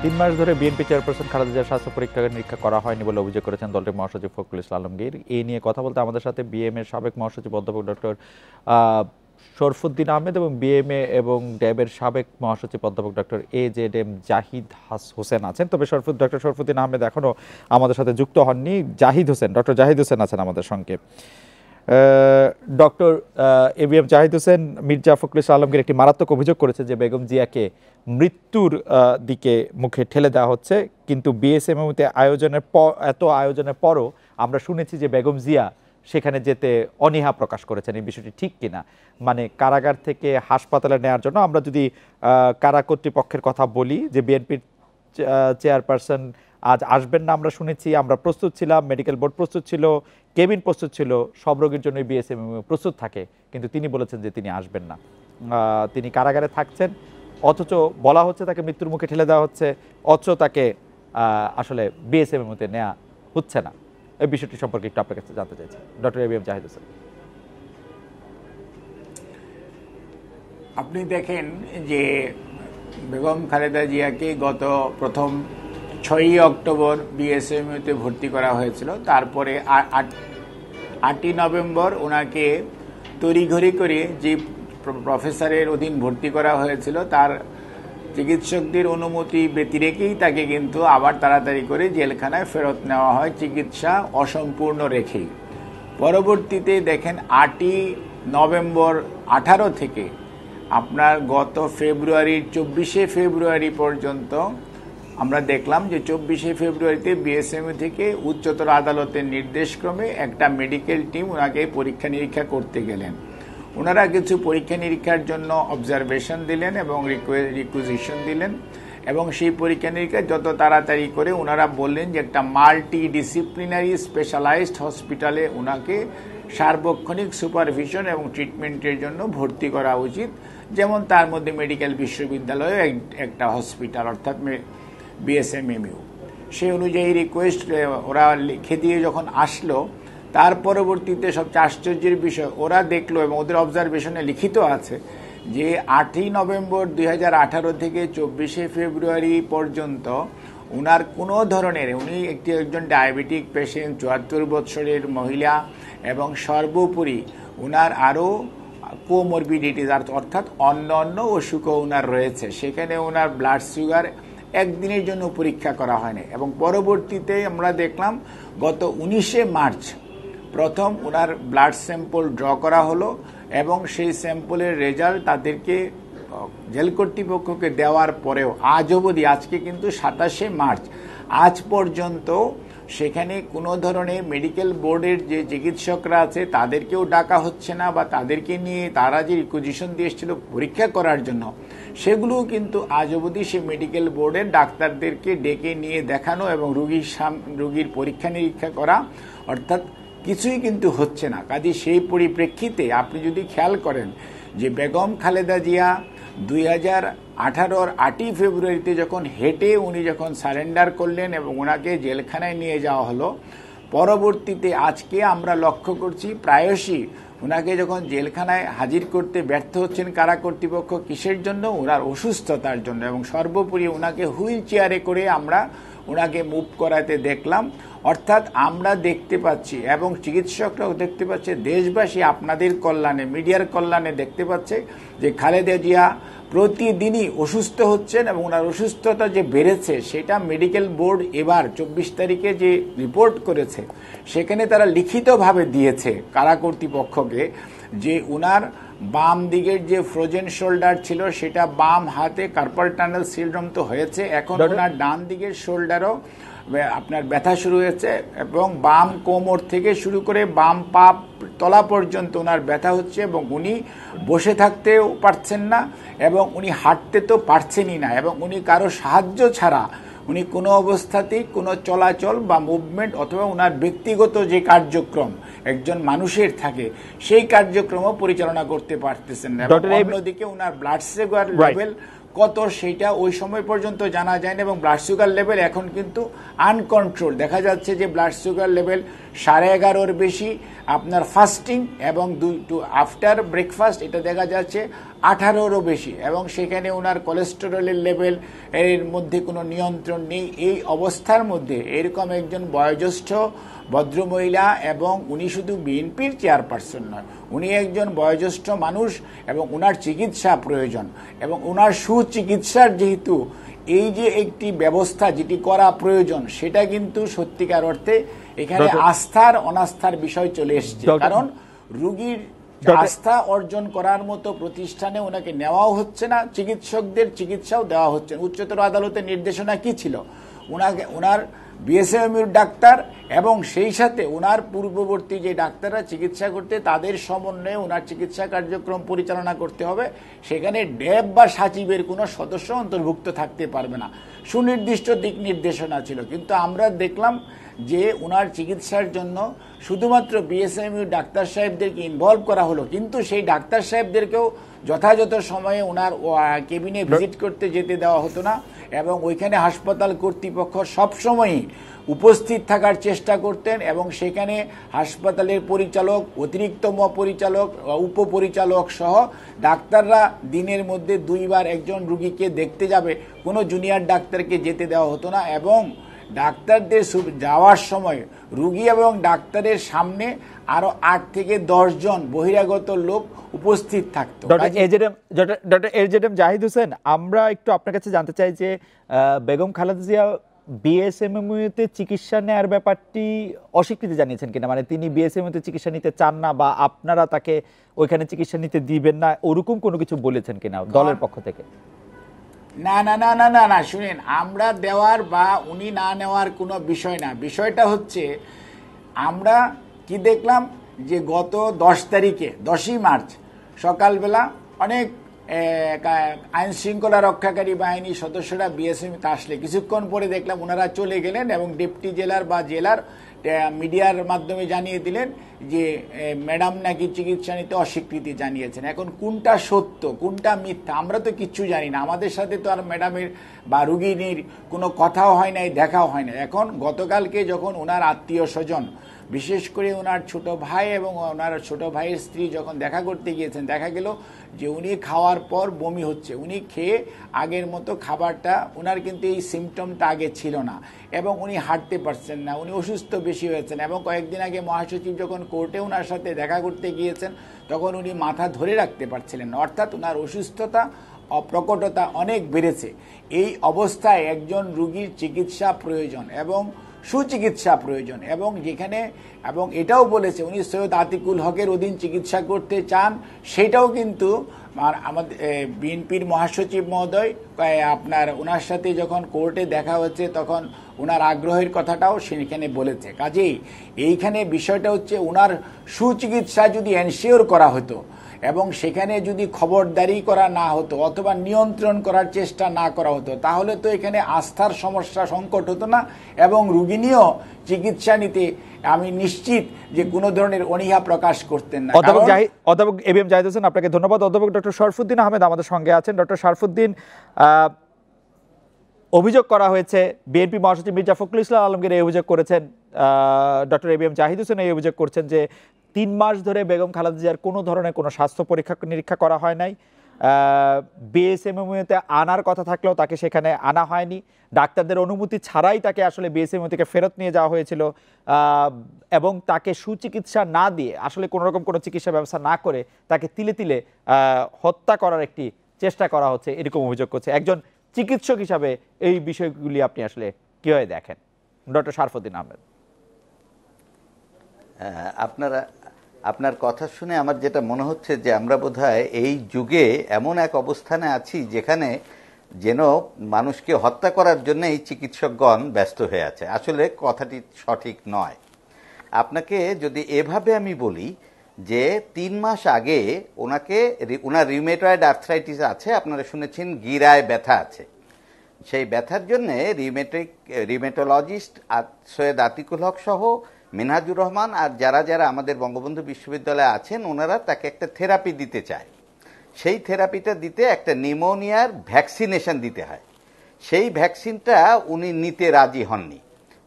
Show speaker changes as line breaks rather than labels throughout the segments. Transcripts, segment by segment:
3 মাস ধরে BNP chairperson Khaleda জিয়ার স্বাস্থ্য পরীক্ষা নিরীক্ষা করা হয়নি বলে অভিযোগ করেছেন দলটির মহাসচিব ফখরুল ইসলাম আলমগীর। এই নিয়ে কথা বলতে আমাদের সাথে বিএমএর সাবেক মহাসচিব অধ্যাপক ডক্টর শরফুদ্দিন আহমেদ এবং বিএমএ এবং ড্যাবের সাবেক মহাসচিব অধ্যাপক ডক্টর AZM জাহিদ হোসেন আছেন। তবে ডক্টর শরফুদ্দিন আহমেদ এখনও আমাদের সাথে যুক্ত হননি। ডক্টর জাহিদ হোসেন আছেন আমাদের সঙ্গে। ডক্টর ABM জাহিদ হোসেন মির্জা ফখরুল ইসলাম আলমগীর একটি মারাত্মক অভিযোগ করেছে যে বেগম জিয়াকে মৃত্যুর দিকে মুখে ঠেলে দেওয়া হচ্ছে, কিন্তু বিএসএমএতে এত আয়োজনের পরও আমরা শুনেছি যে বেগম জিয়া সেখানে যেতে অনীহা প্রকাশ করেছেন। এই বিষয়টি ঠিক কিনা, মানে কারাগার থেকে হাসপাতালে নেওয়ার জন্য আমরা যদি কারা কর্তৃপক্ষের কথা বলি যে বিএনপির চেয়ারপারসন আজ আসবেন না, আমরা শুনেছি, আমরা প্রস্তুত ছিলাম, মেডিকেল বোর্ড প্রস্তুত ছিল, কেবিন প্রস্তুত ছিল, সব রোগীর জন্য বিএসএমএম প্রস্তুত থাকে, কিন্তু তিনি বলেছেন যে তিনি আসবেন না, তিনি কারাগারে থাকছেন। অথচ বলা হচ্ছে তাকে মৃত্যুর মুখে ঠেলে দেওয়া হচ্ছে, অথচ তাকে আসলে বিএসএমএমতে নেওয়া হচ্ছে না। এই বিষয়টি সম্পর্কে একটু আপনার কাছে জানতে চাইছি ডক্টর ABM জাহিদ হোসেন।
আপনি দেখেন যে বেগম খালেদা জিয়াকে গত প্রথম 6ই অক্টোবর বিএসএমইউতে ভর্তি করা হয়েছিল। তারপরে 8ই নভেম্বর ওনাকে তড়িঘড়ি করে যে প্রফেসরের অধীন ভর্তি করা হয়েছিল তার চিকিৎসকদের অনুমতি ব্যতিরেকেই তাকে কিন্তু আবার তাড়াতাড়ি করে জেলখানায় ফেরত নেওয়া হয়, চিকিৎসা অসম্পূর্ণ রেখেই। পরবর্তীতে দেখেন 8ই নভেম্বর 18 থেকে আপনার গত ফেব্রুয়ারির 24শে ফেব্রুয়ারি পর্যন্ত আমরা দেখলাম যে 24শে ফেব্রুয়ারিতে বিএসএমইউ থেকে উচ্চতর আদালতের নির্দেশক্রমে একটা মেডিকেল টিম ওনাকে পরীক্ষা নিরীক্ষা করতে গেলেন। ওনারা কিছু পরীক্ষা নিরীক্ষার জন্য অবজারভেশন দিলেন এবং রিকুইজিশন দিলেন, এবং সেই পরীক্ষা নিরীক্ষা যত তাড়াতাড়ি করে ওনারা বললেন যে একটা মাল্টি ডিসিপ্লিনারি স্পেশালাইজড হসপিটালে ওনাকে সার্বক্ষণিক সুপারভিশন এবং ট্রিটমেন্টের জন্য ভর্তি করা উচিত, যেমন তার মধ্যে মেডিকেল বিশ্ববিদ্যালয়ে একটা হসপিটাল অর্থাৎ বিএসএমইউ। সেই অনুযায়ী রিকোয়েস্ট ওরা লিখে দিয়ে যখন আসলো, তার পরবর্তীতে সবচেয়ে আশ্চর্যের বিষয় ওরা দেখলো এবং ওদের অবজারভেশনে লিখিত আছে যে 8ই নভেম্বর 2018 থেকে 24শে ফেব্রুয়ারি পর্যন্ত উনার কোনো ধরনের, উনি একজন ডায়াবেটিক পেশেন্ট, 74 বছরের মহিলা, এবং সর্বোপরি উনার আরও কোমরবিডিটিস অর্থাৎ অন্য অসুখও উনার রয়েছে। সেখানে উনার ব্লাড সুগার একদিনের জন্য পরীক্ষা করা হয়নি। এবং পরবর্তীতে আমরা দেখলাম গত 19শে মার্চ প্রথম ওনার ব্লাড স্যাম্পল ড্র করা হলো এবং সেই স্যাম্পলের রেজাল্ট তাদেরকে জেল কর্তৃপক্ষকে দেওয়ার পরেও আজ অবধি, আজকে কিন্তু 27শে মার্চ, আজ পর্যন্ত সেখানে কোনো ধরনের মেডিকেল বোর্ডের যে চিকিৎসকরা আছে তাদেরকেও ডাকা হচ্ছে না, বা তাদেরকে নিয়ে তারা যে রিকুইজিশন দিয়েছিল পরীক্ষা করার জন্য সেগুলোও কিন্তু আজ অবধি সে মেডিকেল বোর্ডের ডাক্তারদেরকে ডেকে নিয়ে দেখানো এবং রোগীর পরীক্ষা নিরীক্ষা করা, অর্থাৎ কিছুই কিন্তু হচ্ছে না। কাজে সেই পরিপ্রেক্ষিতে আপনি যদি খেয়াল করেন যে বেগম খালেদা জিয়া 2018-র 8ই ফেব্রুয়ারিতে যখন হেঁটে উনি যখন সারেন্ডার করলেন এবং ওনাকে জেলখানায় নিয়ে যাওয়া হলো, পরবর্তীতে আজকে আমরা লক্ষ্য করছি প্রায়শই ওনাকে যখন জেলখানায় হাজির করতে ব্যর্থ হচ্ছেন কারা কর্তৃপক্ষ, কিসের জন্য? ওনার অসুস্থতার জন্য। এবং সর্বোপরি ওনাকে হুইল চেয়ারে করে আমরা ওনাকে মুভ করাতে দেখলাম। অর্থাৎ আমরা দেখতে পাচ্ছি এবং চিকিৎসকরাও দেখতে পাচ্ছে, দেশবাসী আপনাদের কল্যাণে, মিডিয়ার কল্যাণে দেখতে পাচ্ছে যে খালেদা জিয়া প্রতিদিনই অসুস্থ হচ্ছেন এবং ওনার অসুস্থতা যে বেড়েছে সেটা মেডিকেল বোর্ড এবার 24 তারিখে যে রিপোর্ট করেছে সেখানে তারা লিখিতভাবে দিয়েছে কারা কর্তৃপক্ষকে যে ওনার বাম দিকের যে ফ্রোজেন শোল্ডার ছিল সেটা বাম হাতে কার্পাল টানেল সিনড্রোম তো হয়েছে, এখন ওনার ডান দিকের শোল্ডারও আপনার ব্যথা শুরু হয়েছে এবং বাম কোমর থেকে শুরু করে বাম পা তলা পর্যন্ত ওনার ব্যথা হচ্ছে এবং উনি বসে থাকতেও পারছেন না এবং উনি হাঁটতে তো পারছেনই না, এবং উনি কারো সাহায্য ছাড়া উনি কোনো অবস্থাতেই কোনো চলাচল বা মুভমেন্ট অথবা ওনার ব্যক্তিগত যে কার্যক্রম একজন মানুষের থাকে সেই কার্যক্রমও পরিচালনা করতে পারতেছেন না। অন্যদিকে ওনার ব্লাড সুগার লেভেল কত সেটা ওই সময় পর্যন্ত জানা যায় না এবং ব্লাড সুগার লেভেল এখন কিন্তু আনকন্ট্রোল। দেখা যাচ্ছে যে ব্লাড সুগার লেভেল 11.5-র বেশি আপনার ফাস্টিং, এবং আফটার ব্রেকফাস্ট এটা দেখা যাচ্ছে 18-রও বেশি, এবং সেখানে ওনার কোলেস্টেরলের লেভেল এর মধ্যে কোনো নিয়ন্ত্রণ নেই। এই অবস্থার মধ্যে এরকম একজন বয়োজ্যেষ্ঠ ভদ্রমহিলা, এবং উনি শুধু বিএনপির চেয়ারপারসন নয়, উনি একজন বয়োজ্যেষ্ঠ মানুষ, এবং ওনার চিকিৎসা প্রয়োজন, এবং ওনার সুচিকিৎসার যেহেতু এই যে একটি ব্যবস্থা যেটি করা প্রয়োজন, সেটা কিন্তু সত্যিকার অর্থে এখানে আস্থার অনাস্থার বিষয় চলে এসেছে। কারণ রুগীর আস্থা অর্জন করার মতো প্রতিষ্ঠানে ওনাকে নেওয়াও হচ্ছে না, চিকিৎসকদের চিকিৎসাও দেওয়া হচ্ছে না। উচ্চতর আদালতের নির্দেশনা কি ছিল? ওনার বিএসএমইউর ডাক্তার এবং সেই সাথে ওনার পূর্ববর্তী যে ডাক্তাররা চিকিৎসা করতে, তাদের সমন্বয়ে ওনার চিকিৎসা কার্যক্রম পরিচালনা করতে হবে। সেখানে ড্যাব বা সাচিবের কোনো সদস্য অন্তর্ভুক্ত থাকতে পারবে না, সুনির্দিষ্ট দিক নির্দেশনা ছিল। কিন্তু আমরা দেখলাম যে ওনার চিকিৎসার জন্য শুধুমাত্র বিএসএমইউ ডাক্তার সাহেবদেরকে ইনভলভ করা হলো, কিন্তু সেই ডাক্তার সাহেবদেরকেও যথাযথ সময়ে ওনার কেবিনে ভিজিট করতে যেতে দেওয়া হতো না, এবং ওইখানে হাসপাতাল কর্তৃপক্ষ সবসময়ই উপস্থিত থাকার চেষ্টা করতেন, এবং সেখানে হাসপাতালের পরিচালক, অতিরিক্ত পরিচালক, উপপরিচালক সহ ডাক্তাররা দিনের মধ্যে 2 বার একজন রুগীকে দেখতে যাবে, কোনো জুনিয়র ডাক্তারকে যেতে দেওয়া হতো না। এবং ডাক্তারদের যাওয়ার সময় রুগী এবং ডাক্তারের সামনে আরো 8 থেকে 10 জন বহিরাগত লোক উপস্থিত থাকতো।
ডক্টর এজেডএম জাহিদ হোসেন, আমরা একটু আপনার কাছে জানতে চাই যে বেগম খালেদা জিয়া বিএসএমইউতে চিকিৎসা নেওয়ার ব্যাপারটি অস্বীকৃতি জানিয়েছেন কিনা, মানে তিনি বিএসএমইউতে চিকিৎসা নিতে চান না, বা আপনারা তাকে ওইখানে চিকিৎসা নিতে দিবেন না, ওরকম কোনো কিছু বলেছেন কিনা দলের পক্ষ থেকে?
না না না না না না শুনেন, আমরা দেওয়ার বা উনি না নেওয়ার কোনো বিষয় না। বিষয়টা হচ্ছে আমরা কি দেখলাম যে গত 10 তারিখে 10ই মার্চ সকালবেলা অনেক আইন শৃঙ্খলা রক্ষাকারী বাহিনী সদস্যরা বিএসএমইতে আসলে কিছুক্ষণ পরে দেখলাম ওনারা চলে গেলেন, এবং ডেপুটি জেলার বা জেলার মিডিয়ার মাধ্যমে জানিয়ে দিলেন যে ম্যাডাম নাকি চিকিৎসা নিতে অস্বীকৃতি জানিয়েছেন। এখন কোনটা সত্য কোনটা মিথ্যা আমরা তো কিচ্ছু জানি না, আমাদের সাথে তো আর ম্যাডামের বা রুগীর কোনো কথাও হয় নাই, দেখাও হয় না। এখন গতকালকে যখন ওনার আত্মীয় স্বজন, বিশেষ করে ওনার ছোট ভাই এবং ওনার ছোট ভাইয়ের স্ত্রী যখন দেখা করতে গিয়েছেন, দেখা গেল যে উনি খাওয়ার পর বমি হচ্ছে। উনি খেয়ে আগের মতো খাবারটা, ওনার কিন্তু এই সিমটমটা আগে ছিল না, এবং উনি হাঁটতে পারছেন না, উনি অসুস্থ বেশি হয়েছেন। এবং কয়েকদিন আগে মহাসচিব যখন কোর্টে ওনার সাথে দেখা করতে গিয়েছেন, তখন উনি মাথা ধরে রাখতে পারছিলেন না, অর্থাৎ ওনার অসুস্থতা অপ্রকটতা অনেক বেড়েছে। এই অবস্থায় একজন রুগীর চিকিৎসা প্রয়োজন এবং সুচিকিৎসা প্রয়োজন, এবং যেখানে এবং এটাও বলেছে উনি সৈয়দ আতিকুল হকের অধীন চিকিৎসা করতে চান, সেটাও কিন্তু আমাদের বিএনপির মহাসচিব মহোদয় আপনার ওনার সাথে যখন কোর্টে দেখা হচ্ছে তখন ওনার আগ্রহের কথাটাও সেখানে বলেছে। কাজেই এইখানে বিষয়টা হচ্ছে ওনার সুচিকিৎসা যদি এনশিওর করা হতো এবং সেখানে যদি খবরদারি করা না হতো অথবা নিয়ন্ত্রণ করার চেষ্টা না করা হতো, তাহলে তো এখানে আস্থার সমস্যা সংকট হতো না, এবং রুগিনীও চিকিৎসা নিতে আমি নিশ্চিত যে কোনো ধরনের অনীহা প্রকাশ করতেন না।
অধ্যাপক এবিএম জাহিদ হোসেন, আপনাকে ধন্যবাদ। অধ্যাপক ডক্টর শরফুদ্দিন আহমেদ আমাদের সঙ্গে আছেন। ডক্টর শরফুদ্দিন, অভিযোগ করা হয়েছে, বিএনপি মহাসচিব মির্জা ফখরুল ইসলাম আলমগীর এই অভিযোগ করেছেন, ডক্টর এবিএম জাহিদ হোসেন এই অভিযোগ করছেন যে 3 মাস ধরে বেগম খালেদা জিয়ার কোনো ধরনের কোনো স্বাস্থ্য পরীক্ষা নিরীক্ষা করা হয় নাই, বিএসএমইউতে আনার কথা থাকলেও তাকে সেখানে আনা হয়নি, ডাক্তারদের অনুমতি ছাড়াই তাকে আসলে বিএসএমইউ থেকে ফেরত নিয়ে যাওয়া হয়েছিল, এবং তাকে সুচিকিৎসা না দিয়ে আসলে কোনো রকম কোনো চিকিৎসা ব্যবস্থা না করে তাকে তিলে তিলে হত্যা করার একটি চেষ্টা করা হচ্ছে, এরকম অভিযোগ করছে। একজন চিকিৎসক হিসাবে এই বিষয়গুলি আপনি আসলে কিভাবে দেখেন, ডক্টর শরফুদ্দিন আহমেদ?
আপনার কথা শুনে আমার যেটা মনে হচ্ছে যে আমরা বোধহয় এই যুগে এমন এক অবস্থানে আছি যেখানে যেন মানুষকে হত্যা করার জন্য এই চিকিৎসকগণ ব্যস্ত হয়ে আছে। আসলে কথাটি সঠিক নয়। আপনাকে যদি এভাবে আমি বলি যে 3 মাস আগে ওনার রিউমেটয়েড আর্থ্রাইটিস আছে, আপনারা শুনেছেন গিরায় ব্যথা আছে, সেই ব্যথার জন্য রিউমেটোলজিস্ট সৈয়দ আতিকুল হক সহ মিনহাজুর রহমান আর যারা যারা আমাদের বঙ্গবন্ধু বিশ্ববিদ্যালয়ে আছেন ওনারা তাকে একটা থেরাপি দিতে চায়। সেই থেরাপিটা দিতে একটা নিউমোনিয়ার ভ্যাকসিনেশন দিতে হয়। সেই ভ্যাকসিনটা উনি নিতে রাজি হননি।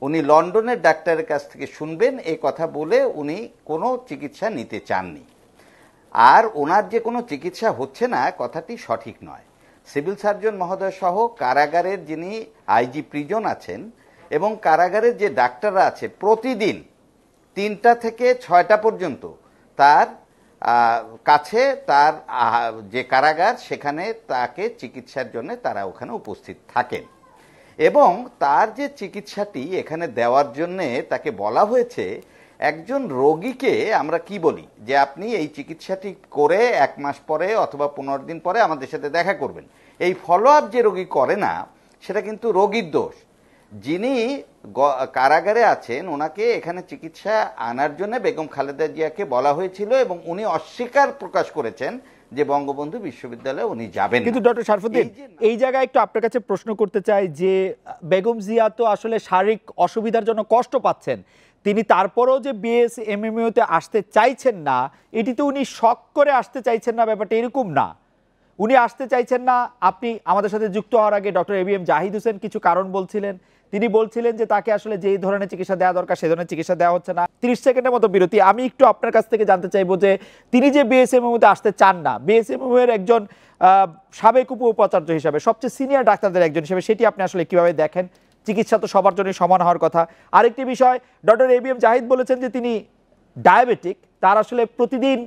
উনি লন্ডনের ডাক্তারের কাছ থেকে শুনবেন এই কথা বলে উনি কোনো চিকিৎসা নিতে চাননি। আর ওনার যে কোনো চিকিৎসা হচ্ছে না কথাটি সঠিক নয়। সিভিল সার্জন মহোদয় সহ কারাগারের যিনি আইজি প্রিজন আছেন এবং কারাগারের যে ডাক্তাররা আছে প্রতিদিন 3টা থেকে 6টা পর্যন্ত তার কাছে তার যে কারাগার সেখানে তাকে চিকিৎসার জন্য তারা ওখানে উপস্থিত থাকেন এবং তার যে চিকিৎসাটি এখানে দেওয়ার জন্য তাকে বলা হয়েছে, একজন রোগীকে আমরা কি বলি যে আপনি এই চিকিৎসাটি করে 1 মাস পরে অথবা 15 দিন পরে আমাদের সাথে দেখা করবেন। এই ফলো আপ যে রোগী করে না সেটা কিন্তু রোগীর দোষ। যিনি কারাগারে আছেন ওনাকে এখানে চিকিৎসা আনার জন্য বেগম খালেদা জিয়াকে বলা হয়েছিল এবং উনি অস্বীকার প্রকাশ করেছেন যে বঙ্গবন্ধু বিশ্ববিদ্যালয়ে উনি যাবেন।
কিন্তু ডক্টর শরফুদ্দিন এই জায়গায় একটু আপনার কাছে প্রশ্ন করতে চাই যে বেগম জিয়া তো আসলে শারীরিক অসুবিধার জন্য কষ্ট পাচ্ছেন, তিনি তারপরেও যে বিএসএমএমইউতে আসতে চাইছেন না, এটি তো উনি শখ করে আসতে চাইছেন না, ব্যাপারটা এরকম না। উনি আসতে চাইছেন না। আপনি আমাদের সাথে যুক্ত হওয়ার আগে ডক্টর এবিএম জাহিদ হোসেন কিছু কারণ বলছিলেন। তিনি বলছিলেন যে তাকে আসলে যেই ধরনের চিকিৎসা দেওয়া দরকার সে ধরনের চিকিৎসা দেওয়া হচ্ছে না। 30 সেকেন্ডের মতো বিরতি। আমি একটু আপনার কাছ থেকে জানতে চাইবো যে তিনি যে বিএসএমএমইউতে আসতে চান না, বিএসএমএমইউ এর একজন সাবেক উপাচার্য হিসাবে সবচেয়ে সিনিয়র ডাক্তারদের একজন হিসেবে সেটি আপনি আসলে কিভাবে দেখেন? চিকিৎসা তো সবার জন্য সমান হওয়ার কথা। আরেকটি বিষয়, ডক্টর এবিএম জাহিদ বলেছেন যে তিনি ডায়াবেটিক, তার আসলে প্রতিদিন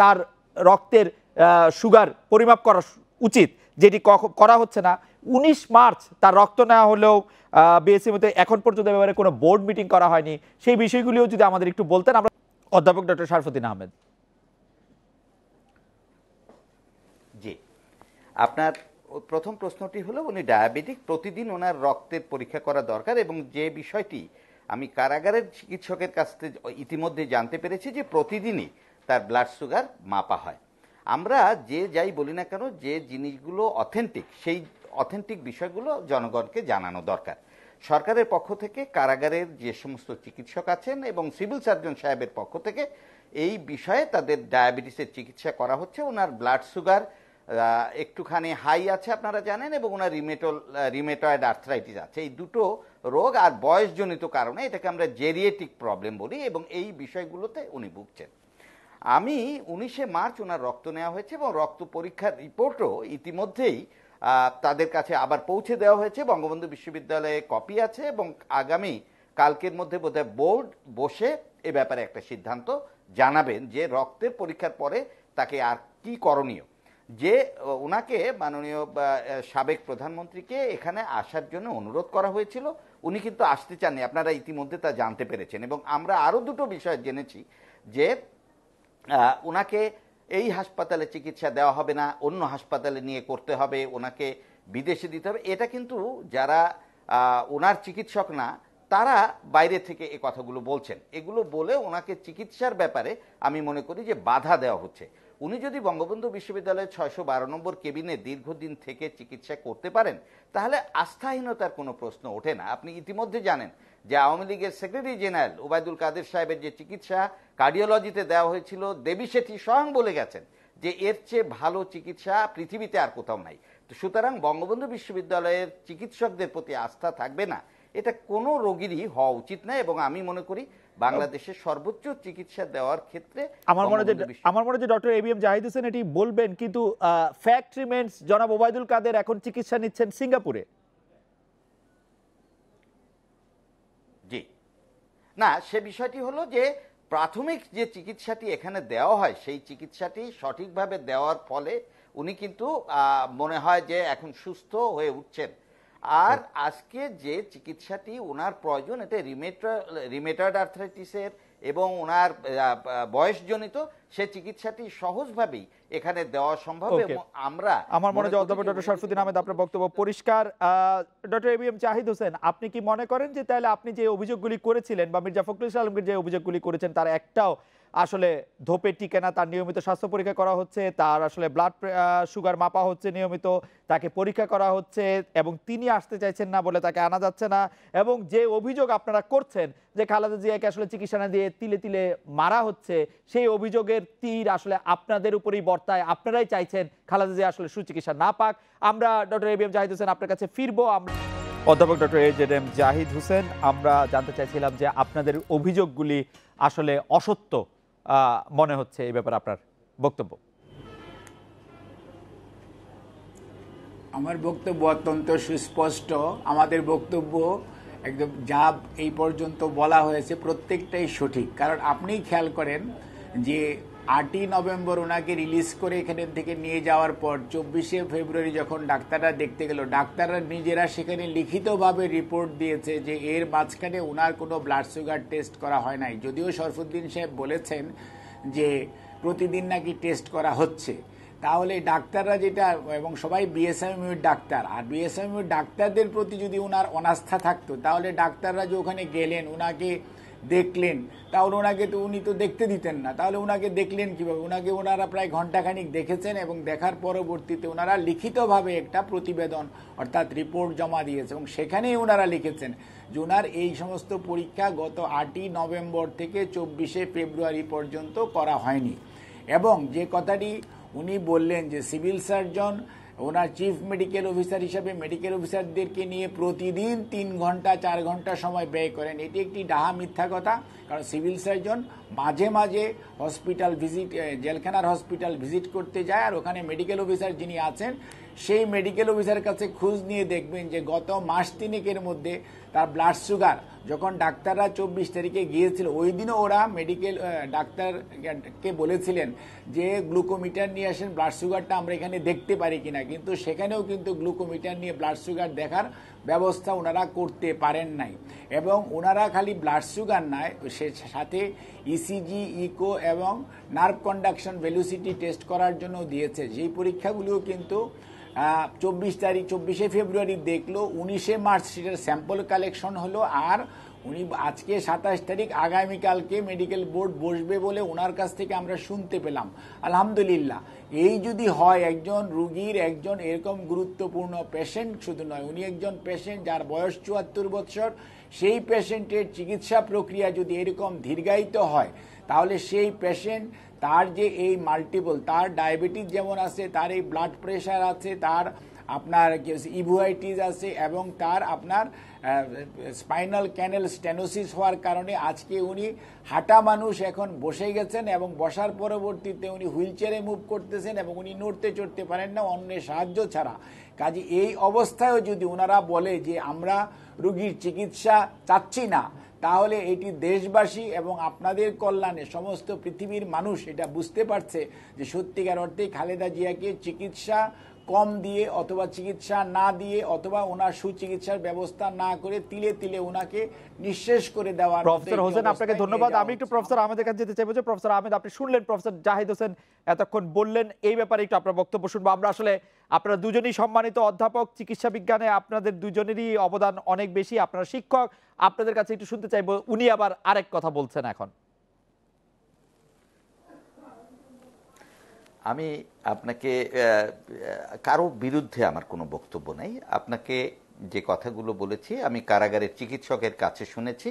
তার রক্তের সুগার পরিমাপ করা উচিত, যেটি করা হচ্ছে না। 19 মার্চ তার রক্ত নেওয়া হলেও বিএসএমইউতে এখন পর্যন্ত ব্যাপারে কোনো বোর্ড মিটিং করা হয়নি। সেই বিষয়গুলিও যদি আমাদের একটু বলতেন। আমরা অধ্যাপক ডক্টর শরফুদ্দিন আহমেদ।
জি, আপনার প্রথম প্রশ্নটি হলো উনি ডায়াবেটিক, প্রতিদিন ওনার রক্তের পরীক্ষা করা দরকার এবং যে বিষয়টি আমি কারাগারের চিকিৎসকের কাছ থেকে ইতিমধ্যে জানতে পেরেছি যে প্রতিদিনই তার ব্লাড সুগার মাপা হয়। আমরা যে যাই বলি না কেন, যে জিনিসগুলো অথেন্টিক সেই অথেন্টিক বিষয়গুলো জনগণকে জানানো দরকার। সরকারের পক্ষ থেকে কারাগারের যে সমস্ত চিকিৎসক আছেন এবং সিভিল সার্জন সাহেবের পক্ষ থেকে এই বিষয়ে তাদের ডায়াবেটিসের চিকিৎসা করা হচ্ছে। ওনার ব্লাড সুগার একটুখানি হাই আছে আপনারা জানেন এবং ওনার রিমেটয়েড আর্থ্রাইটিস আছে। এই দুটো রোগ আর বয়সজনিত কারণে এটাকে আমরা জেরিয়েটিক প্রবলেম বলি এবং এই বিষয়গুলোতে উনি ভুগছেন। আমি 19শে মার্চ ওনার রক্ত নেওয়া হয়েছে এবং রক্ত পরীক্ষার রিপোর্টও ইতিমধ্যেই তাদের কাছে আবার পৌঁছে দেওয়া হয়েছে। বঙ্গবন্ধু বিশ্ববিদ্যালয়ে কপি আছে এবং আগামী কালকের মধ্যে বোধহয় বোর্ড বসে এ ব্যাপারে একটা সিদ্ধান্ত জানাবেন যে রক্তের পরীক্ষার পরে তাকে আর কি করণীয়। যে ওনাকে মাননীয় সাবেক প্রধানমন্ত্রীকে এখানে আসার জন্য অনুরোধ করা হয়েছিল, উনি কিন্তু আসতে চাননি, আপনারা ইতিমধ্যে তা জানতে পেরেছেন। এবং আমরা আরও দুটো বিষয় জেনেছি যে ওনাকে এই হাসপাতালে চিকিৎসা দেওয়া হবে না, অন্য হাসপাতালে নিয়ে করতে হবে, ওনাকে বিদেশে দিতে হবে। এটা কিন্তু যারা ওনার চিকিৎসক না তারা বাইরে থেকে এই কথাগুলো বলছেন। এগুলো বলে ওনাকে চিকিৎসার ব্যাপারে আমি মনে করি যে বাধা দেওয়া হচ্ছে। উনি যদি বঙ্গবন্ধু বিশ্ববিদ্যালয়ের 612 নম্বর কেবিনে দীর্ঘদিন থেকে চিকিৎসা করতে পারেন তাহলে আস্থাহীনতার কোনো প্রশ্ন ওঠে না। আপনি ইতিমধ্যে জানেন যে আওয়ামী লীগের সেক্রেটারি জেনারেল ওবায়দুল কাদের সাহেবের যে চিকিৎসা কার্ডিওলজিতে দেওয়া হয়েছিল, দেবী শেঠি স্বয়ং বলে গেছেন যে এর চেয়ে ভালো চিকিৎসা পৃথিবীতে আর কোথাও নাই। তো সুতরাং বঙ্গবন্ধু বিশ্ববিদ্যালয়ের চিকিৎসকদের প্রতি আস্থা থাকবে না, এটা কোনো রোগীরই হওয়া উচিত নয়। এবং আমি মনে করি বাংলাদেশের সর্বোচ্চ চিকিৎসা দেওয়ার ক্ষেত্রে
আমার মনে হয় ডক্টর এবিএম জাহিদ হোসেন এটি বলবেন, কিন্তু ফ্যাক্ট রিমেন্স জনাব ওবায়দুল কাদের এখন চিকিৎসা নিচ্ছেন সিঙ্গাপুরে।
জি না, সে বিষয়টি হলো যে প্রাথমিক যে চিকিৎসাটি এখানে দেওয়া হয় সেই চিকিৎসাটি সঠিকভাবে দেওয়ার ফলে উনি কিন্তু মনে হয় যে এখন সুস্থ হয়ে উঠছেন। আর আজকে যে চিকিৎসাটি ওনার প্রয়োজন এটা রিমেটয়েড আর্থ্রাইটিসের এবং ওনার বয়সজনিত, সে চিকিৎসাটি সহজভাবেই এখানে দেওয়া সম্ভব।
আমার মনে হয় অধ্যাপক ডক্টর শরফুদ্দিন আহমেদ আপনার বক্তব্য পরিষ্কার। ডক্টর এবিএম জাহিদ হোসেন, আপনি কি মনে করেন যে তাহলে আপনি যে অভিযোগগুলি করেছিলেন বা মির্জা ফখরুল ইসলাম আলমগীর যে অভিযোগগুলি করেছেন তার একটাও আসলে ধোপে টিকে না? তার নিয়মিত স্বাস্থ্য পরীক্ষা করা হচ্ছে, তার আসলে ব্লাড সুগার মাপা হচ্ছে নিয়মিত, তাকে পরীক্ষা করা হচ্ছে এবং তিনি আসতে চাইছেন না বলে তাকে আনা যাচ্ছে না। এবং যে অভিযোগ আপনারা করছেন যে খালেদা জিয়াকে আসলে চিকিৎসা না দিয়ে তিলে তিলে মারা হচ্ছে, সেই অভিযোগের তীর আসলে আপনাদের উপরেই বর্তায়। আপনারাই চাইছেন খালেদা জিয়া আসলে সুচিকিৎসা না পাক। আমরা ডক্টর এবিএম জাহিদ হোসেন আপনার কাছে ফিরবো। আমরা অধ্যাপক ডক্টর AJM জাহিদ হোসেন, আমরা জানতে চাইছিলাম যে আপনাদের অভিযোগগুলি আসলে অসত্য মনে হচ্ছে, এই ব্যাপারে আপনার বক্তব্য।
আমার বক্তব্য অত্যন্ত সুস্পষ্ট। আমাদের বক্তব্য একদম যা এই পর্যন্ত বলা হয়েছে প্রত্যেকটাই সঠিক। কারণ আপনিই খেয়াল করেন যে 8ই নভেম্বর ওনাকে রিলিজ করে এখানে থেকে নিয়ে যাওয়ার পর 24শে ফেব্রুয়ারি যখন ডাক্তাররা দেখতে গেল, ডাক্তাররা নিজেরা সেখানে লিখিতভাবে রিপোর্ট দিয়েছে যে এর মাঝখানে ওনার কোনো ব্লাড সুগার টেস্ট করা হয় নাই। যদিও শরফুদ্দিন সাহেব বলেছেন যে প্রতিদিন নাকি টেস্ট করা হচ্ছে, তাহলে ডাক্তাররা যেটা, এবং সবাই বিএসএমইউর ডাক্তার, আর বিএসএমইউর ডাক্তারদের প্রতি যদি ওনার অনাস্থা থাকতো তাহলে ডাক্তাররা যে ওখানে গেলেন ওনাকে দেখলেন, তাহলে ওনাকে তো উনি তো দেখতে দিতেন না, তাহলে ওনাকে দেখলেন কিভাবে? ওনাকে ওনারা প্রায় ঘন্টাখানিক দেখেছেন এবং দেখার পরবর্তীতে ওনারা লিখিতভাবে একটা প্রতিবেদন অর্থাৎ রিপোর্ট জমা দিয়েছে এবং সেখানেই ওনারা লিখেছেন যে ওনার এই সমস্ত পরীক্ষা গত 8ই নভেম্বর থেকে 24শে ফেব্রুয়ারি পর্যন্ত করা হয়নি। এবং যে কথাটি উনি বললেন যে সিভিল সার্জন ওনার চিফ মেডিকেল অফিসার হিসাবে মেডিকেল অফিসারদেরকে নিয়ে প্রতিদিন 3 ঘন্টা 4 ঘন্টা সময় ব্যয় করেন, এটি একটি ডাহা মিথ্যা কথা। কারণ সিভিল সার্জন মাঝে মাঝে হসপিটাল ভিজিট, জেলখানার হসপিটাল ভিজিট করতে যায়, আর ওখানে মেডিকেল অফিসার যিনি আছেন সেই মেডিকেল অফিসারের কাছে খোঁজ নিয়ে দেখবেন যে গত মাস 3 মধ্যে তার ব্লাড সুগার, যখন ডাক্তাররা 24 তারিখে গিয়েছিল ওই দিনও ওরা মেডিকেল ডাক্তারকে বলেছিলেন যে গ্লুকোমিটার নিয়ে আসেন, ব্লাড সুগারটা আমরা এখানে দেখতে পারি কিনা, কিন্তু সেখানেও কিন্তু গ্লুকোমিটার নিয়ে ব্লাড সুগার দেখার ব্যবস্থা ওনারা করতে পারেন নাই। এবং ওনারা খালি ব্লাড সুগার নয়, সে সাথে ইসিজি, ইকো এবং নার্ভ কন্ডাকশন ভেলোসিটি টেস্ট করার জন্য দিয়েছে। যেই পরীক্ষাগুলিও কিন্তু 24শে ফেব্রুয়ারি দেখলো, 19শে মার্চ সেটার স্যাম্পল কালেকশন হলো, আর উনি আজকে 27 তারিখ আগামীকালকে মেডিকেল বোর্ড বসবে বলে ওনার কাছ থেকে আমরা শুনতে পেলাম। আলহামদুলিল্লাহ, এই যদি হয় একজন রুগীর একজন এরকম গুরুত্বপূর্ণ পেশেন্ট, শুধু নয় উনি একজন পেশেন্ট যার বয়স 74 বছর, সেই পেশেন্টের চিকিৎসা প্রক্রিয়া যদি এরকম দীর্ঘায়িত হয় তাহলে সেই পেশেন্ট তার যে এই মাল্টিপল, তার ডায়াবেটিস যেমন আছে, তার এই ব্লাড প্রেশার আছে, তার আপনার ইভুয়াইটিস আছে এবং তার আপনার স্পাইনাল ক্যানেল স্টেনোসিস হওয়ার কারণে আজকে উনি হাঁটা মানুষ এখন বসে গেছেন এবং বসার পরবর্তীতে উনি হুইল চেয়ারে মুভ করতেছেন এবং উনি নড়তে চড়তে পারেন না অন্যের সাহায্য ছাড়া। কাজে এই অবস্থায়ও যদি ওনারা বলে যে আমরা রুগীর চিকিৎসা চাচ্ছি না, তাহলে এটি দেশবাসী এবং আপনাদের কল্যাণে সমস্ত পৃথিবীর মানুষ এটা বুঝতে পারছে যে সত্যিকার অর্থে খালেদা জিয়াকে চিকিৎসা কম দিয়ে অথবা চিকিৎসা না দিয়ে অথবা ওনার সুচিকিৎসার ব্যবস্থা না করে তিলে তিলে ওনাকে নিঃশেষ করে দেওয়ার।
প্রফেসর হোসেন, আপনাকে ধন্যবাদ। আমি একটু প্রফেসর আহমেদের কাছে যেতে চাইবো যে প্রফেসর আহমেদ, আপনি শুনলেন প্রফেসর জাহিদ হোসেন এতক্ষণ বললেন, এই ব্যাপারে একটু আপনার বক্তব্য শুনবো আমরা। আসলে আপনারা দুজনই সম্মানিত অধ্যাপক, চিকিৎসা বিজ্ঞানে আপনাদের দুজনেরই অবদান অনেক বেশি, আপনারা শিক্ষক, আপনাদের কাছে একটু শুনতে চাইবো উনি আবার আরেক কথা বলছেন এখন।
আমি আপনাকে কারো বিরুদ্ধে আমার কোনো বক্তব্য নেই। আপনাকে যে কথাগুলো বলেছি আমি কারাগারের চিকিৎসকের কাছে শুনেছি,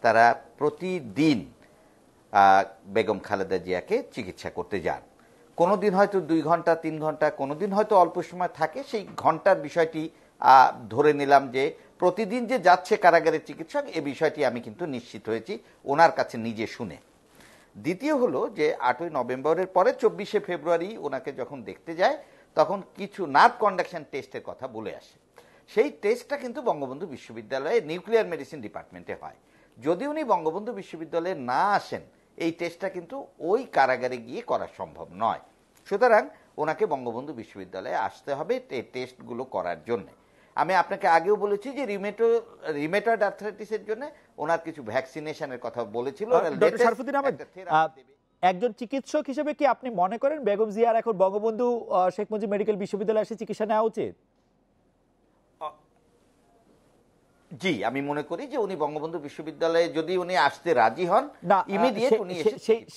তারা প্রতিদিন বেগম খালেদা জিয়াকে চিকিৎসা করতে যান। কোনোদিন হয়তো 2 ঘন্টা 3 ঘন্টা, কোনোদিন হয়তো অল্প সময় থাকে, সেই ঘন্টার বিষয়টি ধরে নিলাম যে প্রতিদিন যে যাচ্ছে কারাগারের চিকিৎসক, এ বিষয়টি আমি কিন্তু নিশ্চিত হয়েছি ওনার কাছে নিজে শুনে। দ্বিতীয় হলো যে 8ই নভেম্বরের পরে 24শে ফেব্রুয়ারি ওনাকে যখন দেখতে যায় তখন কিছু নার্ভ কন্ডাকশন টেস্টের কথা বলে আসে। সেই টেস্টটা কিন্তু বঙ্গবন্ধু বিশ্ববিদ্যালয়ে নিউক্লিয়ার মেডিসিন ডিপার্টমেন্টে হয়। যদি উনি বঙ্গবন্ধু বিশ্ববিদ্যালয়ে না আসেন, এই টেস্টটা কিন্তু ওই কারাগারে গিয়ে করা সম্ভব নয়। সুতরাং ওনাকে বঙ্গবন্ধু বিশ্ববিদ্যালয়ে আসতে হবে এই টেস্টগুলো করার জন্য। আমি আপনাকে আগেও বলেছি যে রিমেটয়েড আর্থ্রাইটিসের জন্য ওনার কিছু ভ্যাকসিনেশনের কথা বলেছিল।
ডক্টর শরফুদ্দিন আহমেদ, একজন চিকিৎসক হিসেবে কি আপনি মনে করেন বেগম জিয়ার এখন বঙ্গবন্ধু শেখ মুজিব মেডিকেল বিশ্ববিদ্যালয়ে এসে চিকিৎসা নেওয়া উচিত?
জি, আমি মনে করি যে উনি বঙ্গবন্ধু বিশ্ববিদ্যালয়ে যদি উনি আসতে রাজি হন, ইমিডিয়েট উনি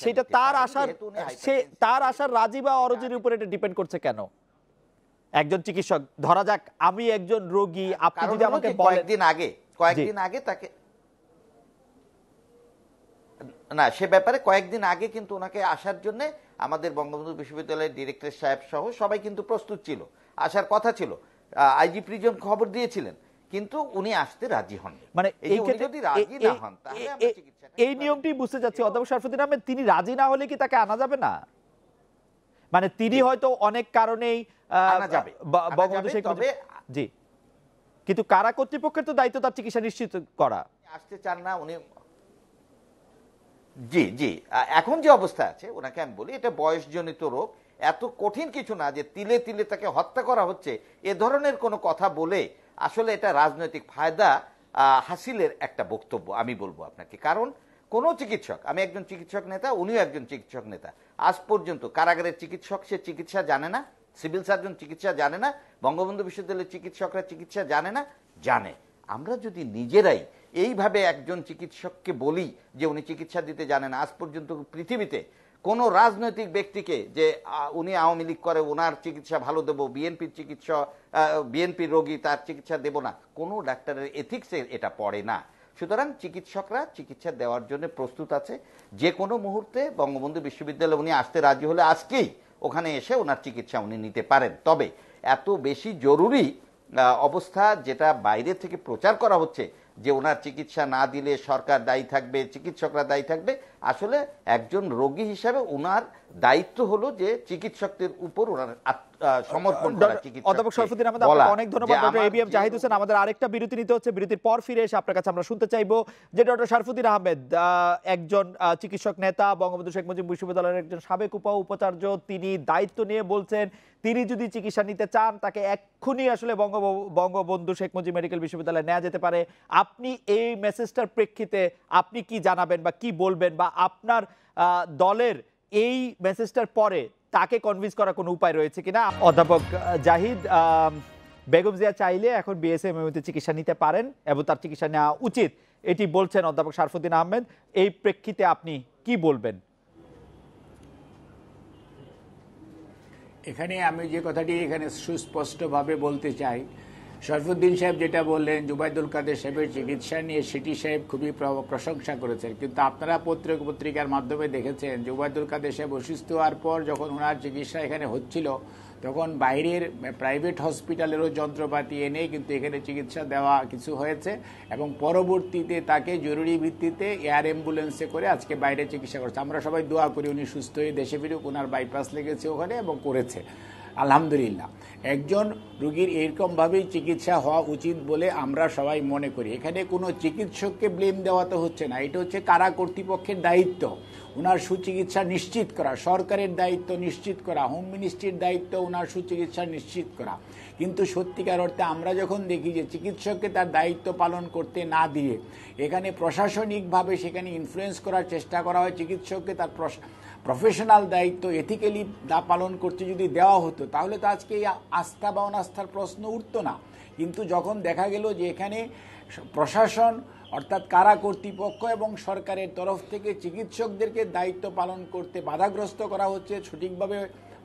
সেটা তার আসার রাজি বা অরজির উপর এটা ডিপেন্ড করছে কেন? একজন চিকিৎসক, ধরা যাক আমি একজন রোগী, আপনি যদি আমাকে বলেন
কয়েকদিন আগে তাকে না, সে ব্যাপারে কয়েকদিন আগে কিন্তু ওনাকে আসার জন্য আমাদের বঙ্গবন্ধু বিশ্ববিদ্যালয়ের ডিরেক্টর সাহেব সহ সবাই কিন্তু প্রস্তুত ছিল, আসার কথা ছিল। আইজি প্রিজন খবর দিয়েছিলেন, কিন্তু উনি আসতে রাজি হন।
মানে
এই যে উনি যদি রাজি না হন তাহলে আমরা চিকিৎসাটা
এই নিয়মটি বুঝতে চাচ্ছি অধ্যাপক শরফুদ্দীন আহমেদ, তিনি রাজি না হলে কি তাকে আনা যাবে না? মানে তিনি হয়তো অনেক কারণেই
আনা যাবে,
বঙ্গবন্ধু শেখ মুজিব, জি, কিন্তু কারা কর্তৃপক্ষের তো দায়িত্ব তার চিকিৎসা নিশ্চিত করা।
আসতে চান না উনি, জি জি, এখন যে অবস্থা আছে ওনাকে আমি বলি এটা বয়সজনিত রোগ, এত কঠিন কিছু না যে তিলে তিলে তাকে হত্যা করা হচ্ছে এ ধরনের কোনো কথা বলে আসলে এটা রাজনৈতিক ফায়দা হাসিলের একটা বক্তব্য আমি বলবো আপনাকে। কারণ কোন চিকিৎসক, আমি একজন চিকিৎসক নেতা, উনিও একজন চিকিৎসক নেতা, আজ পর্যন্ত কারাগারের চিকিৎসক সে চিকিৎসা জানে না, সিভিল সার্জন চিকিৎসা জানে না, বঙ্গবন্ধু বিশ্ববিদ্যালয়ের চিকিৎসকরা চিকিৎসা জানে না, জানে। আমরা যদি নিজেরাই এইভাবে একজন চিকিৎসককে বলি যে উনি চিকিৎসা দিতে জানেন, আজ পর্যন্ত পৃথিবীতে কোন রাজনৈতিক ব্যক্তিকে যে উনি আওয়ামী লীগ করে ওনার চিকিৎসা ভালো দেবো, বিএনপির চিকিৎসা, বিএনপির রোগী তার চিকিৎসা দেব না, কোনো ডাক্তারের এথিক্সে এটা পড়ে না। সুতরাং চিকিৎসকরা চিকিৎসা দেওয়ার জন্য প্রস্তুত আছে। যে কোনো মুহূর্তে বঙ্গবন্ধু বিশ্ববিদ্যালয়ে উনি আসতে রাজি হলে আজকেই ওখানে এসে ওনার চিকিৎসা উনি নিতে পারেন। তবে এত বেশি জরুরি অবস্থা যেটা বাইরে থেকে প্রচার করা হচ্ছে যে ওনার চিকিৎসা না দিলে সরকার দায়ী থাকবে, চিকিৎসকরা দায়ী থাকবে, আসলে একজন রোগী হিসাবে ওনার দায়িত্ব হলো যে চিকিৎসকদের উপর ওনার সমর্পণ করা।
অধ্যাপক শরফুদ্দীন আহমেদ, আপনাকে অনেক ধন্যবাদ। ডক্টর এবিএম জাহিদ হোসেন, আমাদের আরেকটা বিরতি নিতে হচ্ছে, বিরতির পর ফিরে এসে আপনার কাছে আমরা শুনতে চাইবো যে ডক্টর শরফুদ্দীন আহমেদ একজন চিকিৎসক নেতা, বঙ্গবন্ধু শেখ মুজিব বিশ্ববিদ্যালয়ের একজন সাবেক উপাচার্য, তিনি দায়িত্ব নিয়ে বলছেন তিনি যদি চিকিৎসা নিতে চান তাকে এক্ষুনি আসলে বঙ্গবন্ধু শেখ মুজিব মেডিকেল বিশ্ববিদ্যালয়ে নেওয়া যেতে পারে। আপনি এই মেসেজটার প্রেক্ষিতে আপনি কি জানাবেন বা কি বলবেন, বা আপনার দলের এই মেসেজটার পরে তাকে কনভিন্স করার কোনো উপায় রয়েছে কিনা? অধ্যাপক জাহিদ, বেগম জিয়া চাইলে এখন বিএসএমএমইউতে চিকিৎসা নিতে পারেন এবং তার চিকিৎসা নেওয়া উচিত, এটি বলছেন অধ্যাপক শরফুদ্দীন আহমেদ। এই প্রেক্ষিতে আপনি কি বলবেন?
এখানে আমি যে কথাটি এখানে সুস্পষ্টভাবে বলতে চাই, শরফুদ্দীন সাহেব যেটা বললেন জুবাইদুল কাদের সাহেবের চিকিৎসা নিয়ে, সেটি সাহেব খুবই প্রশংসা করেছেন, কিন্তু আপনারা পত্রিকার মাধ্যমে দেখেছেন জুবাইদুল কাদের সাহেব অসুস্থ হওয়ার পর যখন ওনার চিকিৎসা এখানে হচ্ছিল তখন বাইরের প্রাইভেট হসপিটালেরও যন্ত্রপাতি এনে কিন্তু এখানে চিকিৎসা দেওয়া কিছু হয়েছে এবং পরবর্তীতে তাকে জরুরি ভিত্তিতে এয়ার অ্যাম্বুলেন্সে করে আজকে বাইরে চিকিৎসা করছে। আমরা সবাই দোয়া করি উনি সুস্থ হয়ে দেশে ফিরুক, ওনার বাইপাস লেগেছে ওখানে এবং করেছে আলহামদুলিল্লাহ। একজন রোগীর এরকমভাবেই চিকিৎসা হওয়া উচিত বলে আমরা সবাই মনে করি। এখানে কোনো চিকিৎসককে ব্লেম দেওয়া তো হচ্ছে না, এটা হচ্ছে কারা কর্তৃপক্ষের দায়িত্ব ওনার সুচিকিৎসা নিশ্চিত করা, সরকারের দায়িত্ব নিশ্চিত করা, হোম মিনিস্ট্রির দায়িত্ব ওনার সুচিকিৎসা নিশ্চিত করা। কিন্তু সত্যিকার অর্থে আমরা যখন দেখি যে চিকিৎসককে তার দায়িত্ব পালন করতে না দিয়ে এখানে প্রশাসনিকভাবে সেখানে ইনফ্লুয়েন্স করার চেষ্টা করা হয়, চিকিৎসককে তার প্রফেশনাল দায়িত্ব এথিক্যালি পালন করতে যদি দেওয়া হতো তাহলে তো আজকে এই আস্থা বা অনাস্থার প্রশ্ন উঠতো না। কিন্তু যখন দেখা গেল যে এখানে প্রশাসন অর্থাৎ কারা কর্তৃপক্ষ এবং সরকারের তরফ থেকে চিকিৎসকদেরকে দায়িত্ব পালন করতে বাধাগ্রস্ত করা হচ্ছে, সঠিকভাবে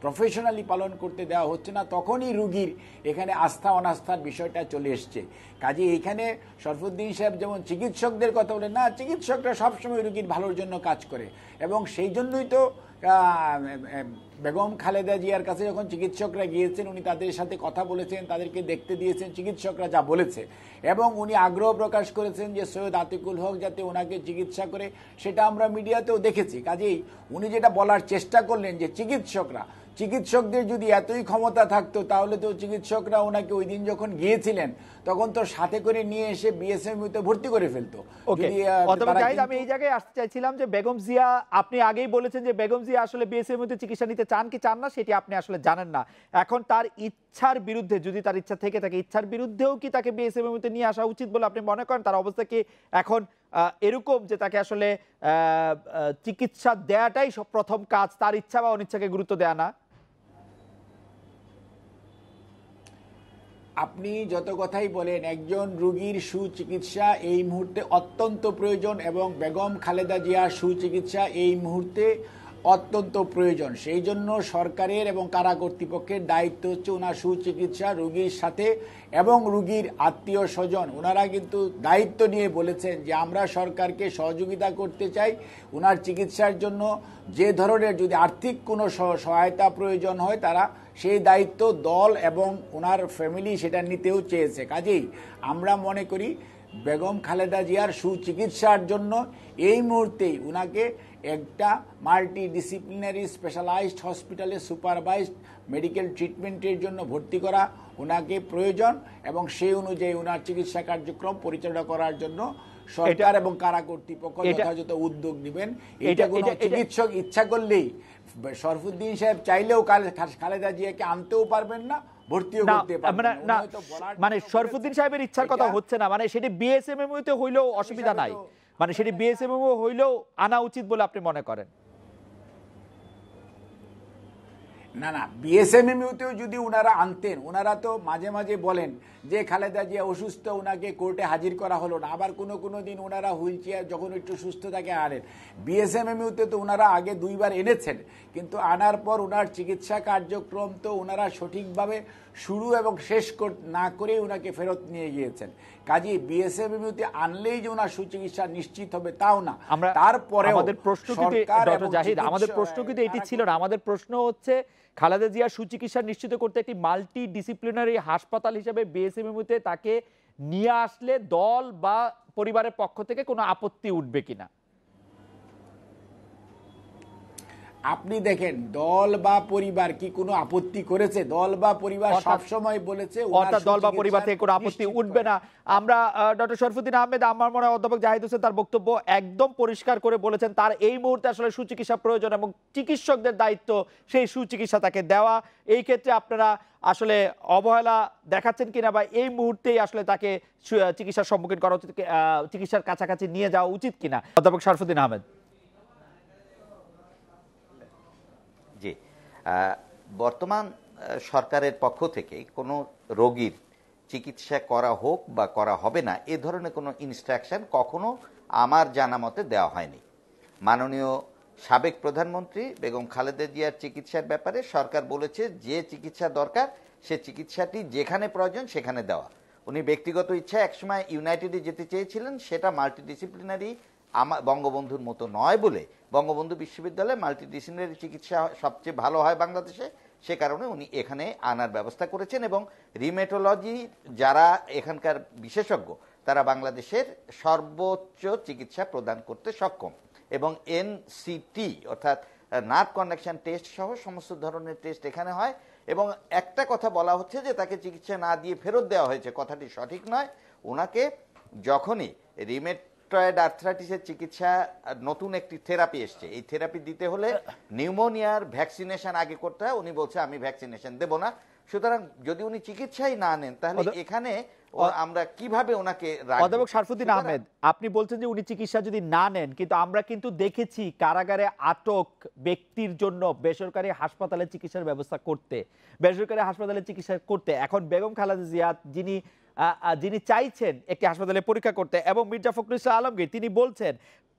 প্রফেশনালি পালন করতে দেওয়া হচ্ছে না, তখনই রুগীর এখানে আস্থা অনাস্থার বিষয়টা চলে এসছে। কাজে এইখানে শরফুদ্দীন সাহেব যেমন চিকিৎসকদের কথা বলেন, না, চিকিৎসকরা সবসময় রুগীর ভালোর জন্য কাজ করে এবং সেই জন্যই তো বেগম খালেদা জিয়ার কাছে যখন চিকিৎসকরা গিয়েছেন উনি তাদের সাথে কথা বলেছেন, তাদেরকে দেখতে দিয়েছেন, চিকিৎসকরা যা বলেছে এবং উনি আগ্রহ প্রকাশ করেছেন যে সৈয়দ আতিকুল হক যাতে ওনাকে চিকিৎসা করে, সেটা আমরা মিডিয়াতেও দেখেছি। কাজেই উনি যেটা বলার চেষ্টা করলেন যে চিকিৎসকদের যদি এতই ক্ষমতা থাকতো তাহলে তো চিকিৎসকরা ওনাকে ওই দিন যখন গিয়েছিলেন তখন তো সাথে করে নিয়ে এসে বিএসএমইউতে ভর্তি করে ফেলতো।
আমি এই জায়গায় আসতে চাইছিলাম যে বেগম জিয়া, আপনি আগেই বলেছেন যে বেগম জিয়া আসলে বিএসএমইউতে চিকিৎসা নিতে চান কি চান না সেটি আপনি আসলে জানেন না। এখন তার ইচ্ছার বিরুদ্ধে, যদি তার ইচ্ছা থেকে থাকে, ইচ্ছার বিরুদ্ধেও কি তাকে বিএসএমইউতে নিয়ে আসা উচিত বলে আপনি মনে করেন? তার অবস্থা কি এখন এরকম যে তাকে আসলে চিকিৎসা দেওয়াটাই প্রথম কাজ, তার ইচ্ছা বা অনিচ্ছাকে গুরুত্ব দেয়া না?
আপনি যত কথাই বলেন একজন রোগীর সুচিকিৎসা এই মুহূর্তে অত্যন্ত প্রয়োজন এবং বেগম খালেদা জিয়ার সুচিকিৎসা এই মুহূর্তে অত্যন্ত প্রয়োজন। সেই জন্য সরকারের এবং কারা কর্তৃপক্ষের দায়িত্ব হচ্ছে ওনার সুচিকিৎসা রোগীর সাথে এবং রোগীর আত্মীয় স্বজন ওনারা কিন্তু দায়িত্ব নিয়ে বলেছেন যে আমরা সরকারকে সহযোগিতা করতে চাই, ওনার চিকিৎসার জন্য যে ধরনের যদি আর্থিক কোনো সহায়তা প্রয়োজন হয় তারা সেই দায়িত্ব দল এবং ওনার ফ্যামিলি সেটা নিতেও চেয়েছে। কাজেই আমরা মনে করি বেগম খালেদা জিয়ার সুচিকিৎসার জন্য এই মুহূর্তেই উনাকে একটা মাল্টি ডিসিপ্লিনারি স্পেশালাইজড হসপিটালে সুপারভাইজড মেডিকেল ট্রিটমেন্টের জন্য ভর্তি করা ওনাকে প্রয়োজন, এবং সেই অনুযায়ী ওনার চিকিৎসা কার্যক্রম পরিচালনা করার জন্য সরকার এবং কারা কর্তৃপক্ষ যথাযথ উদ্যোগ নেবেন। এটা কোনো চিকিৎসক ইচ্ছা করলেই, শরফুদ্দিন সাহেব চাইলেও খালেদা জিয়াকে আনতেও পারবেন না, ভর্তিও করতে পারবেন না।
মানে শরফুদ্দিন সাহেবের ইচ্ছার কথা হচ্ছে না, মানে সেটি বিএসএমএমইউতে হইলেও অসুবিধা নাই, মানে সেটি বিএসএমএমইউ হইলেও আনা উচিত বলে আপনি মনে করেন?
না না, বিএসএমএমইউতেও যদি ওনারা আনতেন, ওনারা তো মাঝে মাঝে বলেন যে খালেদা জিয়া অসুস্থ, ওনাকে কোর্টে হাজির করা হলো না, আবার কোনো দিন ওনারা হুইল চেয়ার যখন একটু সুস্থ থাকে আনেন। বিএসএমএমইউতে তো ওনারা আগে 2 বার এনেছেন, কিন্তু আনার পর ওনার চিকিৎসা কার্যক্রম তো ওনারা সঠিকভাবে শুরু এবং শেষ না করেই ওনাকে ফেরত নিয়ে গিয়েছেন। কাজেই বিএসএমএমইউতে আনলেই যে ওনার সুচিকিৎসা নিশ্চিত হবে তাও না। তারপরে
আমাদের প্রশ্ন কিন্তু ডক্টর জাহিদ, আমাদের প্রশ্ন কিন্তু এটি ছিল না। আমাদের প্রশ্ন হচ্ছে খালেদা জিয়ার সুচিকিৎসা নিশ্চিত করতে একটি মাল্টি ডিসিপ্লিনারি হাসপাতাল হিসেবে বিএসএমএমইউতে তাকে নিয়ে আসলে দল বা পরিবারের পক্ষ থেকে কোনো আপত্তি উঠবে কিনা?
আপনি দেখেন, দল বা পরিবার কি কোনো আপত্তি করেছে? দল বা পরিবার সবসময় বলেছে
দল বা পরিবার থেকে কোনো আপত্তি উঠবে না। আমরা ডক্টর শরফুদ্দিন আহমেদ, আমার মনে হয় অধ্যাপক জাহিদ হোসেন তার বক্তব্য একদম পরিষ্কার করে বলেছেন, তার এই মুহূর্তে আসলে সুচিকিৎসা প্রয়োজন এবং চিকিৎসকদের দায়িত্ব সেই সুচিকিৎসা তাকে দেওয়া। এই ক্ষেত্রে আপনারা আসলে অবহেলা দেখাচ্ছেন কিনা, বা এই মুহূর্তেই আসলে তাকে চিকিৎসার সম্মুখীন করা উচিত, চিকিৎসার কাছাকাছি নিয়ে যাওয়া উচিত কিনা? অধ্যাপক শরফুদ্দিন আহমেদ।
জি, বর্তমান সরকারের পক্ষ থেকে কোনো রোগীর চিকিৎসা করা হোক বা করা হবে না এ ধরনের কোনো ইনস্ট্রাকশন কখনো আমার জানা মতে দেওয়া হয়নি। মাননীয় সাবেক প্রধানমন্ত্রী বেগম খালেদা জিয়ার চিকিৎসার ব্যাপারে সরকার বলেছে যে চিকিৎসা দরকার সে চিকিৎসাটি যেখানে প্রয়োজন সেখানে দেওয়া। উনি ব্যক্তিগত ইচ্ছা একসময় ইউনাইটেডে যেতে চেয়েছিলেন, সেটা মাল্টিডিসিপ্লিনারি বঙ্গবন্ধুর মতো নয় বলে বঙ্গবন্ধু বিশ্ববিদ্যালয়ে মাল্টিডিসিপ্লিনারি চিকিৎসা সবচেয়ে ভালো হয় বাংলাদেশে, সে কারণে উনি এখানে আনার ব্যবস্থা করেছেন। এবং রিমেটোলজি যারা এখানকার বিশেষজ্ঞ তারা বাংলাদেশের সর্বোচ্চ চিকিৎসা প্রদান করতে সক্ষম, এবং এনসিটি অর্থাৎ নার্ভ কন্ডাকশন টেস্ট সহ সমস্ত ধরনের টেস্ট এখানে হয়। এবং একটা কথা বলা হচ্ছে যে তাকে চিকিৎসা না দিয়ে ফেরত দেওয়া হয়েছে, কথাটি সঠিক নয়। ওনাকে যখনই রিমেটয়েড আর্থ্রাইটিসের চিকিৎসা নতুন একটি থেরাপি এসছে, এই থেরাপি দিতে হলে নিউমোনিয়ার ভ্যাকসিনেশন আগে করতে হয়, উনি বলছে আমি ভ্যাকসিনেশন দেব না। সুতরাং যদি উনি চিকিৎসাই না নেন তাহলে এখানে আমরা কিভাবে ওনাকে রাখব?
অধ্যাপক শরফুদ্দিন আহমেদ, আপনি বলছেন যে উনি চিকিৎসা যদি না নেন, কিন্তু আমরা কিন্তু দেখেছি কারাগারে আটক ব্যক্তির জন্য বেসরকারি হাসপাতালে চিকিৎসার ব্যবস্থা করতে, বেসরকারি হাসপাতালে চিকিৎসা করতে। এখন বেগম খালেদা জিয়া যিনি চাইছেন একটি হাসপাতালে পরীক্ষা করতে, এবং মির্জা ফখরুল ইসলাম আলমগীর তিনি বলছেন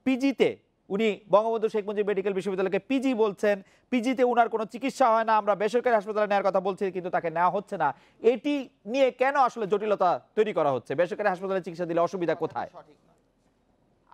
পিজিতে, উনি বঙ্গবন্ধু শেখ মুজিব মেডিকেল বিশ্ববিদ্যালয়কে পিজি বলছেন, পিজিতে উনার কোনো চিকিৎসা হয় না, আমরা বেসরকারি হাসপাতালে নেওয়ার কথা বলছি কিন্তু তাকে নেওয়া হচ্ছে না। এটি নিয়ে কেন আসলে জটিলতা তৈরি করা হচ্ছে? বেসরকারি হাসপাতালে চিকিৎসা দিলে অসুবিধা কোথায়?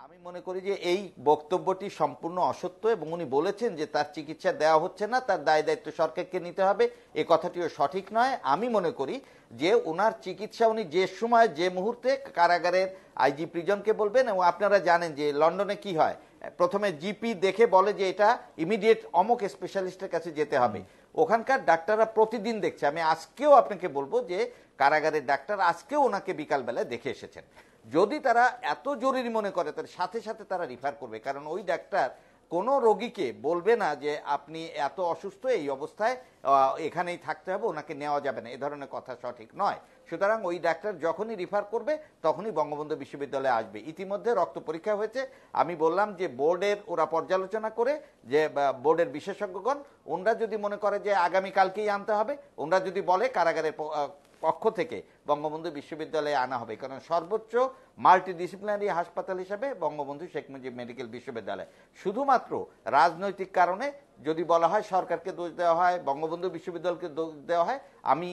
আমি মনে করি যে এই বক্তব্যটি সম্পূর্ণ অসত্য, এবং উনি বলেছেন যে তার চিকিৎসা দেওয়া হচ্ছে না, তার দায় দায়িত্ব সরকারকে নিতে হবে, এই কথাটিও সঠিক নয়। আমি মনে করি যে ওনার চিকিৎসা উনি যে সময় যে মুহূর্তে কারাগারের আইজি প্রিজনকে বলবেন, এবং আপনারা জানেন যে লন্ডনে কি হয়, প্রথমে জিপি দেখে বলে যে এটা ইমিডিয়েট অমুক স্পেশালিস্টের কাছে যেতে হবে। ওখানকার ডাক্তাররা প্রতিদিন দেখছে। আমি আজকেও আপনাকে বলবো যে কারাগারের ডাক্তার আজকেও ওনাকে বিকালবেলায় দেখে এসেছেন। যদি তারা এত জরুরি মনে করে তাহলে সাথে সাথে তারা রিফার করবে, কারণ ওই ডাক্তার কোনো রোগীকে বলবে না যে আপনি এত অসুস্থ, এই অবস্থায় এখানেই থাকতে হবে, ওনাকে নেওয়া যাবে না, এ ধরনের কথা সঠিক নয়। সুতরাং ওই ডাক্তার যখনই রিফার করবে তখনই বঙ্গবন্ধু বিশ্ববিদ্যালয়ে আসবে। ইতিমধ্যে রক্ত পরীক্ষা হয়েছে, আমি বললাম যে বোর্ডের ওরা পর্যালোচনা করে, যে বোর্ডের বিশেষজ্ঞগণ ওনারা যদি মনে করে যে আগামীকালকেই আনতে হবে, ওনারা যদি বলে কারাগারের পক্ষ থেকে বঙ্গবন্ধু বিশ্ববিদ্যালয়ে আনা হবে, কারণ সর্বোচ্চ মাল্টিডিসিপ্লিনারি হাসপাতাল হিসেবে বঙ্গবন্ধু শেখ মুজিব মেডিকেল বিশ্ববিদ্যালয়। শুধুমাত্র রাজনৈতিক কারণে যদি বলা হয় সরকারকে দোষ দেওয়া হয়, বঙ্গবন্ধু বিশ্ববিদ্যালয়কে দোষ দেওয়া হয়, আমি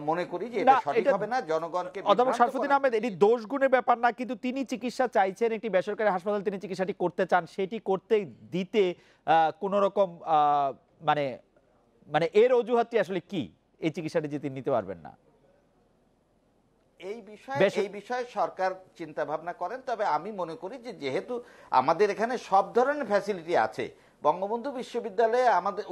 মনে করি যে এটা সঠিক হবে না। জনগণকে
অধ্যাপক শরফুদ্দিন আহমেদ, এটি দোষ গুণের ব্যাপার না, কিন্তু তিনি চিকিৎসা চাইছেন, একটি বেসরকারি হাসপাতাল তিনি চিকিৎসাটি করতে চান, সেটি করতে দিতে কোন রকম মানে এর অজুহাতটি আসলে কি? এই চিকিৎসাটি যে তিনি নিতে পারবেন না?
এই বিষয়ে সরকার চিন্তা ভাবনা করেন, তবে আমি মনে করি যে যেহেতু আমাদের এখানে সব ধরনের ফ্যাসিলিটি আছে, বঙ্গবন্ধু বিশ্ববিদ্যালয়ে আমাদের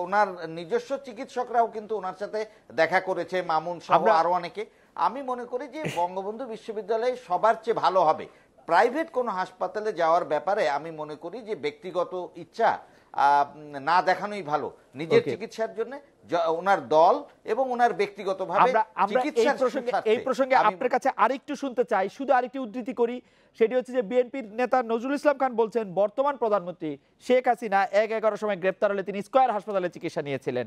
ওনার নিজস্ব চিকিৎসকরাও কিন্তু ওনার সাথে দেখা করেছে, মামুন সহ আরো অনেকে। আমি মনে করি যে বঙ্গবন্ধু বিশ্ববিদ্যালয়ে সবার চেয়ে ভালো হবে। প্রাইভেট কোনো হাসপাতালে যাওয়ার ব্যাপারে আমি মনে করি যে ব্যক্তিগত ইচ্ছা না দেখানোই ভালো, নিজের চিকিৎসার জন্য ওনার দল এবং ওনার ব্যক্তিগতভাবে
এই প্রসঙ্গে আপনার কাছে আরেকটু শুনতে চাই, শুধু আরেকটি উদ্ধৃতি করি। সেটি হচ্ছে যে বিএনপির নেতা নজরুল ইসলাম খান বলছেন বর্তমান প্রধানমন্ত্রী শেখ হাসিনা ১/১১ সময় গ্রেপ্তার হলে তিনি স্কয়ার হাসপাতালে চিকিৎসা নিয়েছিলেন।